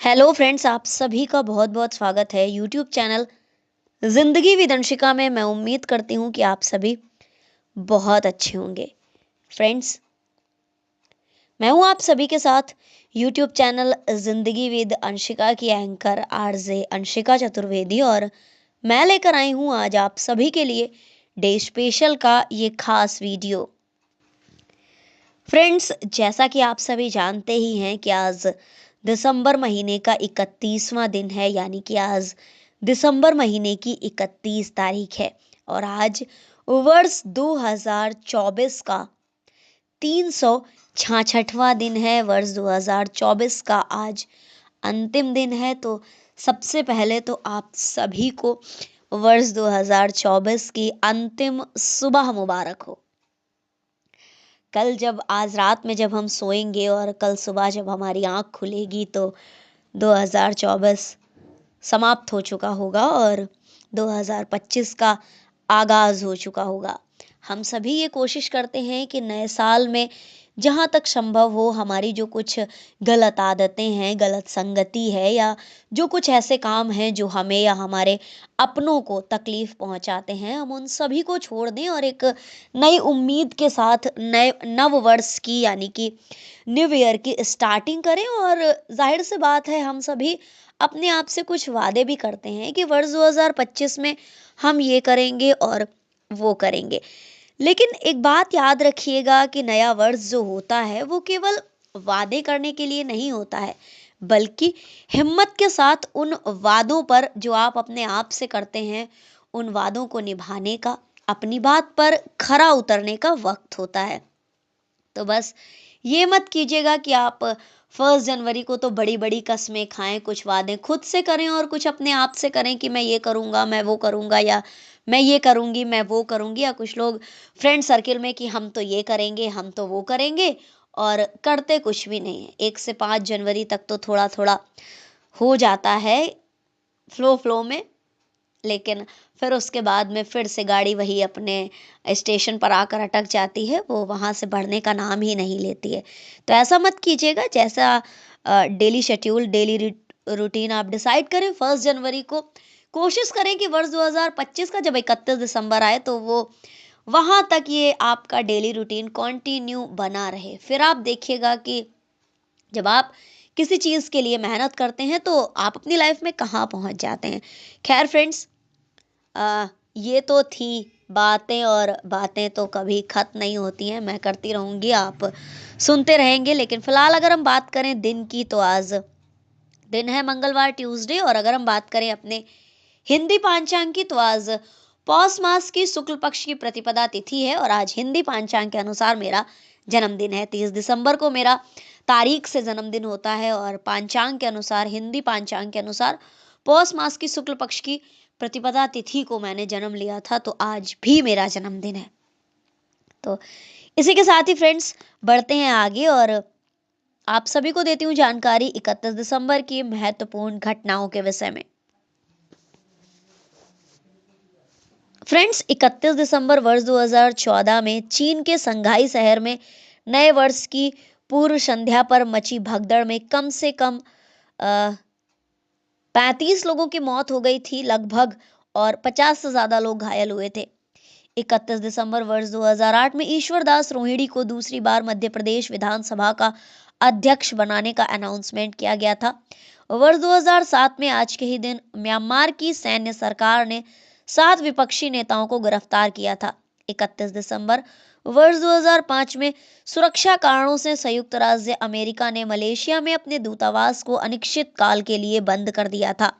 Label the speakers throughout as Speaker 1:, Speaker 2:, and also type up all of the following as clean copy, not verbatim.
Speaker 1: Hello friends, आप सभी का बहुत बहुत स्वागत है यूट्यूब चैनल जिंदगी विद अंशिका में। मैं उम्मीद करती हूँ कि आप सभी बहुत अच्छे होंगे। फ्रेंड्स, मैं हूँ आप सभी के साथ यूट्यूब चैनल जिंदगी विद अंशिका की एंकर आरजे अंशिका चतुर्वेदी, और मैं लेकर आई हूँ आज आप सभी के लिए डे स्पेशल का ये खास वीडियो। फ्रेंड्स, जैसा कि आप सभी जानते ही हैं कि आज दिसंबर महीने का 31वां दिन है, यानी कि आज दिसंबर महीने की 31 तारीख है। और आज वर्ष 2024 का 366वां दिन है। वर्ष 2024 का आज अंतिम दिन है। तो सबसे पहले तो आप सभी को वर्ष 2024 की अंतिम सुबह मुबारक हो। कल जब आज रात में जब हम सोएंगे और कल सुबह जब हमारी आंख खुलेगी तो 2024 समाप्त हो चुका होगा और 2025 का आगाज हो चुका होगा। हम सभी ये कोशिश करते हैं कि नए साल में जहाँ तक संभव हो हमारी जो कुछ गलत आदतें हैं, गलत संगति है, या जो कुछ ऐसे काम हैं जो हमें या हमारे अपनों को तकलीफ पहुंचाते हैं, हम उन सभी को छोड़ दें और एक नई उम्मीद के साथ नए नव वर्ष की यानी कि न्यू ईयर की स्टार्टिंग करें। और जाहिर सी बात है, हम सभी अपने आप से कुछ वादे भी करते हैं कि वर्ष 2025 में हम ये करेंगे और वो करेंगे। लेकिन एक बात याद रखिएगा कि नया वर्ष जो होता है वो केवल वादे करने के लिए नहीं होता है, बल्कि हिम्मत के साथ उन वादों पर जो आप अपने आप से करते हैं, उन वादों को निभाने का, अपनी बात पर खरा उतरने का वक्त होता है। तो बस ये मत कीजिएगा कि आप 1 जनवरी को तो बड़ी बड़ी कस्में खाएं, कुछ वादे खुद से करें और कुछ अपने आप से करें कि मैं ये करूंगा, मैं वो करूंगा, या मैं ये करूंगी, मैं वो करूंगी। या कुछ लोग फ्रेंड सर्किल में कि हम तो ये करेंगे, हम तो वो करेंगे, और करते कुछ भी नहीं है। 1 से 5 जनवरी तक तो थोड़ा थोड़ा हो जाता है फ्लो फ्लो में, लेकिन फिर उसके बाद में फिर से गाड़ी वही अपने स्टेशन पर आकर अटक जाती है, वो वहां से बढ़ने का नाम ही नहीं लेती है। तो ऐसा मत कीजिएगा। जैसा डेली शेड्यूल, डेली रूटीन आप डिसाइड करें 1 जनवरी को, कोशिश करें कि वर्ष 2025 का जब 31 दिसंबर आए तो वो वहां तक ये आपका डेली रूटीन कंटिन्यू बना रहे। फिर आप देखिएगा कि जब आप किसी चीज के लिए मेहनत करते हैं तो आप अपनी लाइफ में कहाँ पहुंच जाते हैं। खैर फ्रेंड्स, ये तो थी बातें, और बातें तो कभी खत्म नहीं होती हैं, मैं करती रहूंगी, आप सुनते रहेंगे। लेकिन फिलहाल अगर हम बात करें दिन की, तो आज दिन है मंगलवार, ट्यूसडे। और अगर हम बात करें अपने हिंदी पांचांग की, तो आज पौष मास की शुक्ल पक्ष की प्रतिपदा तिथि है। और आज हिंदी पांचांग के अनुसार मेरा जन्मदिन है। 30 दिसंबर को मेरा तारीख से जन्मदिन होता है, और पांचांग के अनुसार, हिंदी पांचांग के अनुसार पौष मास की शुक्ल पक्ष की प्रतिपदा तिथि को मैंने जन्म लिया था। तो आज भी मेरा जन्मदिन है। तो इसी के साथ ही फ्रेंड्स, बढ़ते हैं आगे और आप सभी को देती हूँ जानकारी 31 दिसंबर की महत्वपूर्ण घटनाओं के विषय में। फ्रेंड्स, 31 दिसंबर वर्ष 2014 में चीन के संघाई शहर में नए वर्ष की पूर्व संध्या पर मची भगदड़ में कम से कम 35 लोगों की मौत हो गई थी लगभग, और 50 से ज्यादा लोग घायल हुए थे। 31 दिसंबर वर्ष 2008 में ईश्वर दास रोहिणी को दूसरी बार मध्य प्रदेश विधानसभा का अध्यक्ष बनाने का अनाउंसमेंट किया गया था। वर्ष 2007 में आज के ही दिन म्यांमार की सैन्य सरकार ने 7 विपक्षी नेताओं को गिरफ्तार किया था। 31 दिसंबर वर्ष 2005 में सुरक्षा कारणों से संयुक्त राज्य अमेरिका ने मलेशिया में अपने दूतावास को अनिश्चित काल के लिए बंद कर दिया था।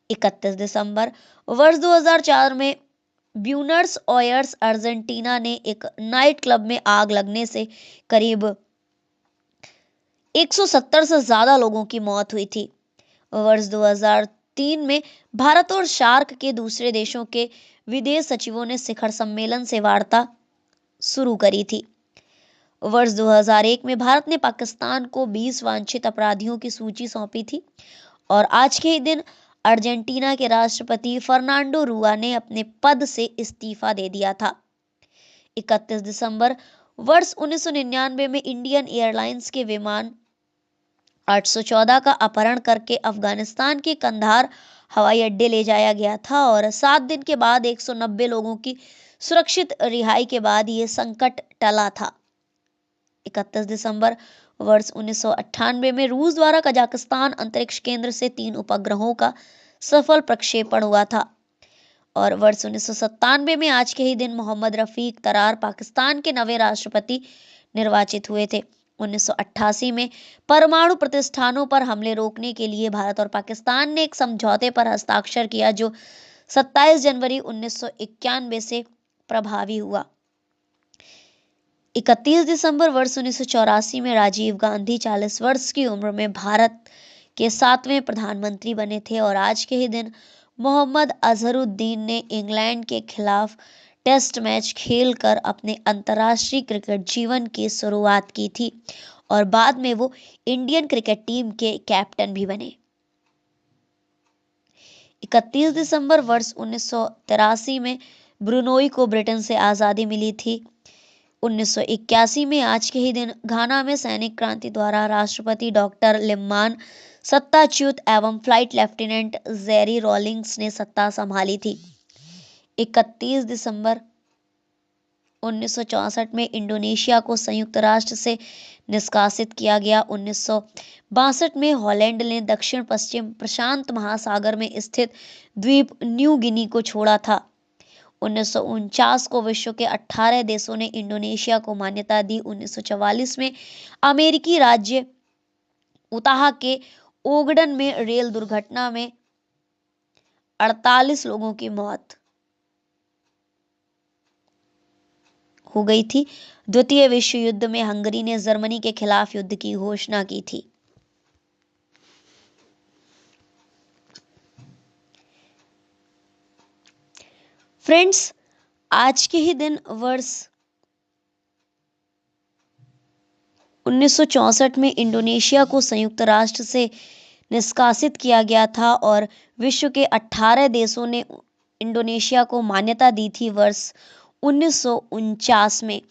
Speaker 1: 31 दिसंबर वर्ष 2004 में ब्यूनर्स आयर्स अर्जेंटीना ने एक नाइट क्लब में आग लगने से करीब 170 से ज्यादा लोगों की मौत हुई थी। वर्ष 2003 में भारत और सार्क के दूसरे देशों के विदेश सचिवों ने शिखर सम्मेलन से वार्ता शुरू करी थी। वर्ष 2001 में भारत ने पाकिस्तान को 20 वांछित अपराधियों की सूची सौंपी थी। और आज के ही दिन अर्जेंटीना के राष्ट्रपति फर्नांडो रुआ ने अपने पद से इस्तीफा दे दिया था। 31 दिसंबर वर्ष 1999 में इंडियन एयरलाइंस के विमान 814 का अपहरण करके अफगानिस्तान के कंधार हवाई अड्डे ले जाया गया था और 7 दिन के बाद 190 लोगों की सुरक्षित रिहाई के बाद ये संकट टला था। 31 दिसंबर वर्ष 1998 में रूस द्वारा कजाकिस्तान अंतरिक्ष केंद्र से 3 उपग्रहों का सफल प्रक्षेपण हुआ था और वर्ष 1997 में आज के ही दिन मोहम्मद रफीक तरार पाकिस्तान के नवे राष्ट्रपति निर्वाचित हुए थे। 1988 में परमाणु प्रतिष्ठानों पर हमले रोकने के लिए भारत और पाकिस्तान ने एक समझौते पर हस्ताक्षर किया जो 27 जनवरी 1991 से प्रभावी हुआ। 31 दिसंबर वर्ष 1984 में राजीव गांधी 40 वर्ष की उम्र में भारत के 7वें प्रधानमंत्री बने थे और आज के ही दिन मोहम्मद अजहरुद्दीन ने इंग्लैंड के खिलाफ टेस्ट मैच खेलकर अपने अंतर्राष्ट्रीय क्रिकेट जीवन की शुरुआत की थी और बाद में वो इंडियन क्रिकेट टीम के कैप्टन भी बने। 31 दिसंबर वर्ष 1983 में ब्रुनोई को ब्रिटेन से आज़ादी मिली थी। 1981 में आज के ही दिन घाना में सैनिक क्रांति द्वारा राष्ट्रपति डॉक्टर लिम्मान सत्ताच्युत एवं फ्लाइट लेफ्टिनेंट जेरी रॉलिंग्स ने सत्ता संभाली थी। 31 दिसंबर 1964 में इंडोनेशिया को संयुक्त राष्ट्र से निष्कासित किया गया। 1962 में हॉलैंड ने दक्षिण पश्चिम प्रशांत महासागर में स्थित द्वीप न्यू गिनी को छोड़ा था। 1949 को विश्व के 18 देशों ने इंडोनेशिया को मान्यता दी। 1944 में अमेरिकी राज्य उताह के ओगडन में रेल दुर्घटना में 48 लोगों की मौत हो गई थी। द्वितीय विश्व युद्ध में हंगरी ने जर्मनी के खिलाफ युद्ध की घोषणा की थी। फ्रेंड्स, आज के ही दिन वर्ष 1964 में इंडोनेशिया को संयुक्त राष्ट्र से निष्कासित किया गया था और विश्व के 18 देशों ने इंडोनेशिया को मान्यता दी थी। वर्ष 1949 में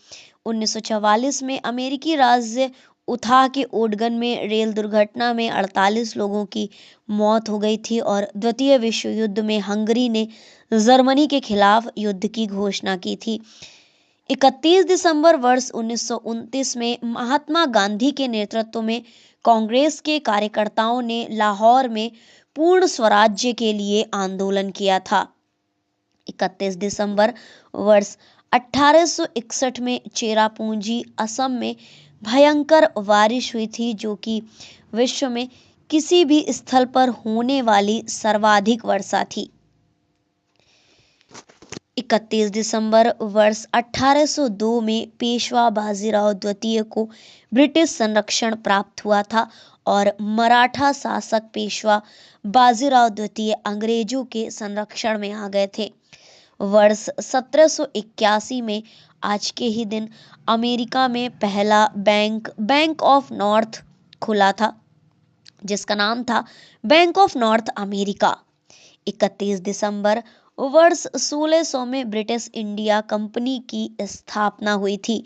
Speaker 1: 1944 में अमेरिकी राज्य उताह के ओडगन में रेल दुर्घटना में 48 लोगों की मौत हो गई थी और द्वितीय विश्व युद्ध में हंगरी ने जर्मनी के खिलाफ युद्ध की घोषणा की थी। 31 दिसंबर वर्ष 1929 में महात्मा गांधी के नेतृत्व में कांग्रेस के कार्यकर्ताओं ने लाहौर में पूर्ण स्वराज्य के लिए आंदोलन किया था। 31 दिसंबर वर्ष 1861 में चेरापूंजी असम में भयंकर बारिश हुई थी जो कि विश्व में किसी भी स्थल पर होने वाली सर्वाधिक वर्षा थी। 31 दिसंबर वर्ष 1802 में पेशवा बाजीराव द्वितीय को ब्रिटिश संरक्षण प्राप्त हुआ था और मराठा शासक पेशवा बाजीराव द्वितीय अंग्रेजों के संरक्षण में आ गए थे। वर्ष 1781 में आज के ही दिन अमेरिका में पहला बैंक ऑफ नॉर्थ खुला था जिसका नाम था बैंक ऑफ नॉर्थ अमेरिका। 31 दिसंबर वर्ष 1600 में ब्रिटिश इंडिया कंपनी की स्थापना हुई थी।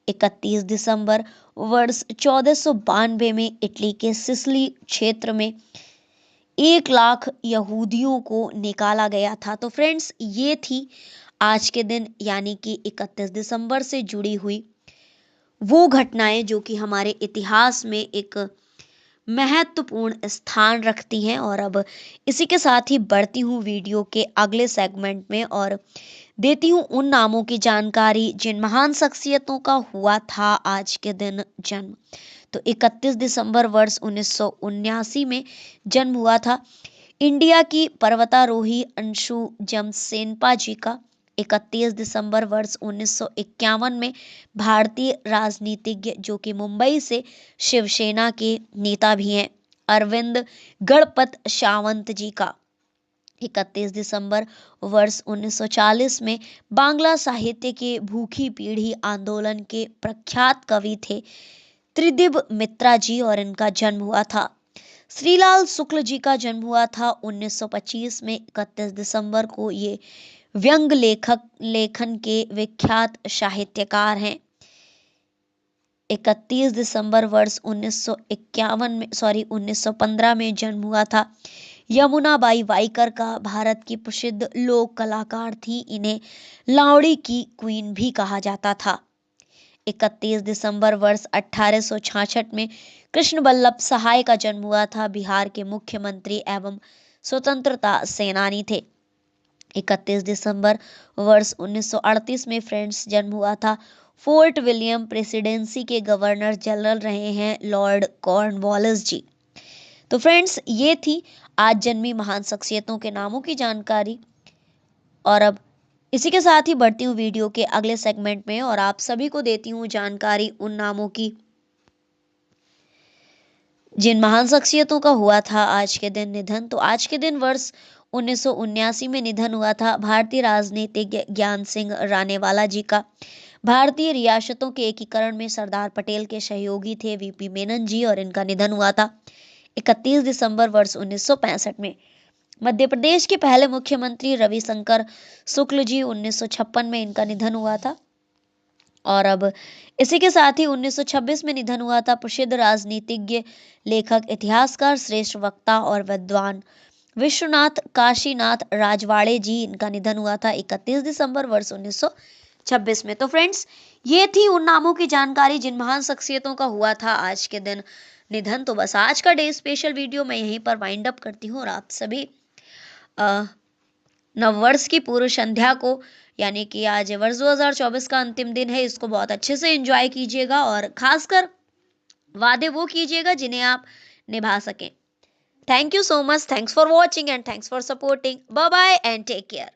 Speaker 1: 31 दिसंबर वर्ष 1492 में इटली के सिसिली क्षेत्र में 1 लाख यहूदियों को निकाला गया था। तो फ्रेंड्स, ये थी आज के दिन यानी कि 31 दिसंबर से जुड़ी हुई वो घटनाएं जो कि हमारे इतिहास में एक महत्वपूर्ण स्थान रखती हैं। और अब इसी के साथ ही बढ़ती हूँ वीडियो के अगले सेगमेंट में और देती हूँ उन नामों की जानकारी जिन महान शख्सियतों का हुआ था आज के दिन जन्म। तो 31 दिसंबर वर्ष 1979 में जन्म हुआ था इंडिया की पर्वतारोही अंशु जमसेनपा जी का। 31 दिसंबर वर्ष 1951 में भारतीय राजनीतिज्ञ जो कि मुंबई से शिवसेना के नेता भी हैं अरविंद गणपत सावंत जी का। 31 दिसंबर वर्ष 1940 में बांग्ला साहित्य के भूखी पीढ़ी आंदोलन के प्रख्यात कवि थे त्रिदिब मित्रा जी और इनका जन्म हुआ था। श्रीलाल शुक्ल जी का जन्म हुआ था 1925 में। 31 दिसंबर को ये व्यंग लेखन के विख्यात साहित्यकार हैं। 31 दिसंबर वर्ष 1915 में जन्म हुआ था। यमुनाबाई वाइकर का भारत की प्रसिद्ध लोक कलाकार थी। इन्हें लावड़ी की क्वीन भी कहा जाता था। 31 दिसंबर वर्ष 1866 में कृष्ण वल्लभ सहाय का जन्म हुआ था। बिहार के मुख्यमंत्री एवं स्वतंत्रता सेनानी थे। 31 दिसंबर वर्ष 1938 में फ्रेंड्स जन्म हुआ था। फोर्ट विलियम प्रेसिडेंसी के गवर्नर जनरल रहे हैं लॉर्ड कॉर्नवालिस जी। तो फ्रेंड्स, ये थी आज जन्मी महान शख्सियतों के नामों की जानकारी। और अब इसी के साथ ही बढ़ती हूँ वीडियो के अगले सेगमेंट में और आप सभी को देती हूँ जानकारी उन नामों की जिन महान शख्सियतों का हुआ था आज के दिन निधन। तो आज के दिन वर्ष 1979 में निधन हुआ था भारतीय राजनीतिज्ञ ज्ञान सिंह रानेवाला जी का। भारतीय रियासतों के एकीकरण में सरदार पटेल के सहयोगी थे वीपी मेनन जी और इनका निधन हुआ था 31 दिसंबर वर्ष 1965 में। मध्य प्रदेश के पहले मुख्यमंत्री रविशंकर शुक्ल जी 1956 में इनका निधन हुआ था। और अब इसी के साथ ही 1926 में निधन हुआ था प्रसिद्ध राजनीतिज्ञ, लेखक, इतिहासकार, श्रेष्ठ वक्ता और विद्वान विश्वनाथ काशीनाथ राजवाड़े जी। इनका निधन हुआ था 31 दिसंबर वर्ष 1926 में। तो फ्रेंड्स, ये थी उन नामों की जानकारी जिन महान शख्सियतों का हुआ था आज के दिन निधन। तो बस आज का डे स्पेशल वीडियो मैं यहीं पर वाइंड अप करती हूँ और आप सभी नववर्ष की पूर्व संध्या को, यानी कि आज वर्ष 2024 का अंतिम दिन है, इसको बहुत अच्छे से एंजॉय कीजिएगा और खासकर वादे वो कीजिएगा जिन्हें आप निभा सकें। Thank you so much, thanks for watching and thanks for supporting. Bye bye and take care.